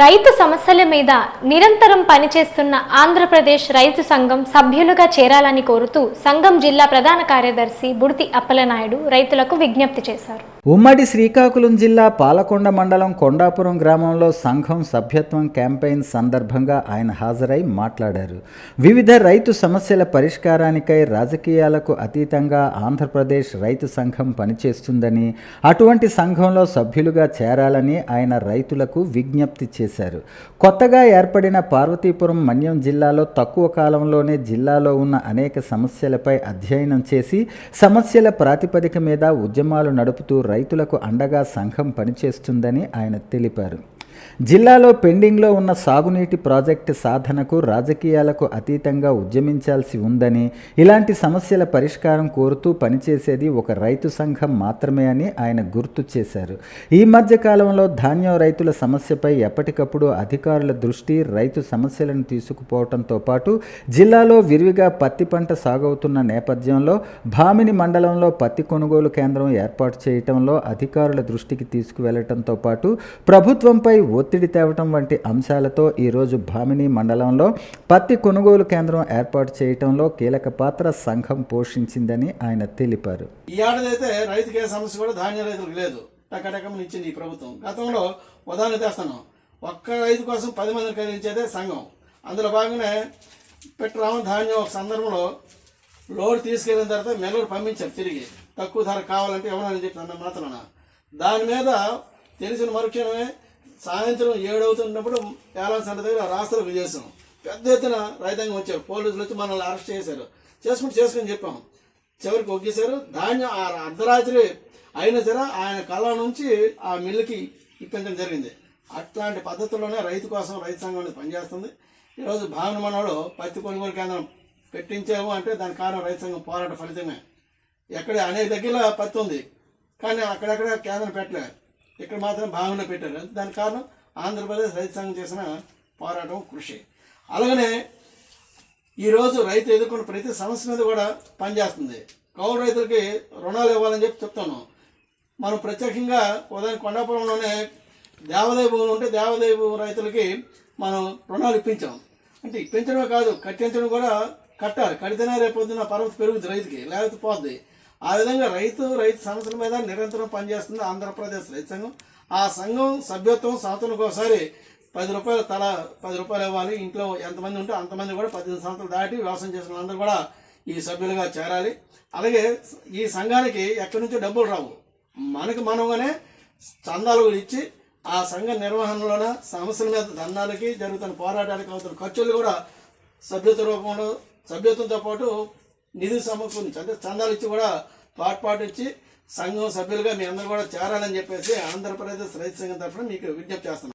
రైతు సమస్యల మీద నిరంతరం పనిచేస్తున్న ఆంధ్రప్రదేశ్ రైతు సంఘం సభ్యులుగా చేరాలని కోరుతూ సంఘం జిల్లా ప్రధాన కార్యదర్శి బుడితి అప్పలనాయుడు రైతులకు విజ్ఞప్తి చేశారు. ఉమ్మడి శ్రీకాకుళం జిల్లా పాలకొండ మండలం కొండాపురం గ్రామంలో సంఘం సభ్యత్వం క్యాంపెయిన్ సందర్భంగా ఆయన హాజరై మాట్లాడారు. వివిధ రైతు సమస్యల పరిష్కారానికై రాజకీయాలకు అతీతంగా ఆంధ్రప్రదేశ్ రైతు సంఘం పనిచేస్తుందని, అటువంటి సంఘంలో సభ్యులుగా చేరాలని ఆయన రైతులకు విజ్ఞప్తి చేశారు. కొత్తగా ఏర్పడిన పార్వతీపురం మన్యం జిల్లాలో తక్కువ కాలంలోనే జిల్లాలో ఉన్న అనేక సమస్యలపై అధ్యయనం చేసి సమస్యల ప్రాతిపదిక మీద ఉద్యమాలు నడుపుతూ రైతులకు అండగా సంఘం పనిచేస్తుందని ఆయన తెలిపారు. జిల్లాలో పెండింగ్లో ఉన్న సాగునీటి ప్రాజెక్టు సాధనకు రాజకీయాలకు అతీతంగా ఉద్యమించాల్సి ఉందని, ఇలాంటి సమస్యల పరిష్కారం కోరుతూ పనిచేసేది ఒక రైతు సంఘం మాత్రమే అని ఆయన గుర్తు చేశారు. ఈ మధ్య కాలంలో ధాన్యం రైతుల సమస్యపై ఎప్పటికప్పుడు అధికారుల దృష్టి రైతు సమస్యలను తీసుకుపోవడంతో పాటు జిల్లాలో విరివిగా పత్తి పంట సాగవుతున్న నేపథ్యంలో భామిని మండలంలో పత్తి కొనుగోలు కేంద్రం ఏర్పాటు చేయటంలో అధికారుల దృష్టికి తీసుకువెళ్లడంతో పాటు ప్రభుత్వంపై ఒత్తిడి తేవటం వంటి అంశాలతో ఈరోజు భామిని మండలంలో పత్తి కొనుగోలు కేంద్రం ఏర్పాటు చేయటంలో కీలక పాత్ర సంఘం పోషించిందని ఆయన తెలిపారు. ఈ ఏడాదైతే రైతుకి ఏ సమస్య కూడా ధాన్య రైతులకు లేదు. టకటకం ఇచ్చింది ఈ ప్రభుత్వం. గతంలో ఉదాహరణ తెస్తాను, ఒక్క రైతు కోసం 10 మందిని కలిగించేదే సంఘం. అందులో భాగంగానే పెట్టరామని ధాన్యం ఒక సందర్భంలో లోడ్ తీసుకెళ్ళిన తర్వాత మెల్లూరు పంపించారు తిరిగి, తక్కువ ధర కావాలంటే ఎవరని చెప్పి అన్న మాత్రాన. దాని మీద తెలిసిన మరుక్షణమే సాయంత్రం 7 అవుతున్నప్పుడు ఏలాల సెంటర్ దగ్గర రాష్ట్ర విదేశం పెద్ద ఎత్తున రైతాంగం వచ్చారు. పోలీసులు వచ్చి మనల్ని అరెస్ట్ చేశారు. చేసుకుని చెప్పాం. చివరికి ఒగ్గేశారు. ధాన్యం అర్ధరాత్రి అయినా సరే ఆయన కళ్ళ నుంచి ఆ మిల్లుకి ఇప్పించడం జరిగింది. అట్లాంటి పద్ధతుల్లోనే రైతు కోసం రైతు సంఘం అనేది పనిచేస్తుంది. ఈరోజు భావన మనలో పత్తి కొనుగోలు కేంద్రం పెట్టించాము అంటే దాని కారణం రైతు సంఘం పోరాట ఫలితమే. ఎక్కడ అనేక దగ్గర పత్తి ఉంది, కానీ అక్కడెక్కడ కేంద్రం పెట్టలేదు. ఇక్కడ మాత్రం భావన పెట్టారు. దానికి కారణం ఆంధ్రప్రదేశ్ రైతు సంఘం చేసిన పోరాటం, కృషి. అలాగనే ఈరోజు రైతు ఎదుర్కొన్న ప్రతి సమస్య మీద కూడా పనిచేస్తుంది. కౌలు రైతులకి రుణాలు ఇవ్వాలని చెప్తాను. మనం ప్రత్యేకంగా ఉదయం కొండాపురంలోనే దేవాదాయ భూములు ఉంటే దేవాదాయ భూమి రైతులకి మనం రుణాలు ఇప్పించాం. అంటే ఇప్పించడమే కాదు, కట్టించడం కూడా కట్టాలి. కడితేనే రేపొద్దున పర్వత పెరుగుతుంది రైతుకి, లేకపోతే పోద్ది. ఆ విధంగా రైతు సమస్యల మీద నిరంతరం పనిచేస్తుంది ఆంధ్రప్రదేశ్ రైతు సంఘం. ఆ సంఘం సభ్యత్వం సంవత్సరానికి ఒకసారి 10 రూపాయలు తల 10 రూపాయలు ఇవ్వాలి. ఇంట్లో ఎంతమంది ఉంటే అంతమంది కూడా 18 సంవత్సరాలు దాటి వ్యవసాయం చేసిన అందరూ కూడా ఈ సభ్యులుగా చేరాలి. అలాగే ఈ సంఘానికి ఎక్కడి నుంచో డబ్బులు రావు, మనకి మనగానే చందాలు కూడా ఇచ్చి ఆ సంఘ నిర్వహణలోన సమస్యల మీద దండాలకి జరుగుతున్న పోరాటాలకు అవుతున్న ఖర్చులు కూడా సభ్యత్వ రూపంలో సభ్యత్వంతో పాటు నిధులు సమకూర్చి అంటే చందాలు ఇచ్చి కూడా తోడ్పాటు ఇచ్చి సంఘం సభ్యులుగా మీ అందరూ కూడా చేరాలని చెప్పేసి ఆంధ్రప్రదేశ్ రైతు సంఘం తరఫున మీకు విజ్ఞప్తి చేస్తున్నాను.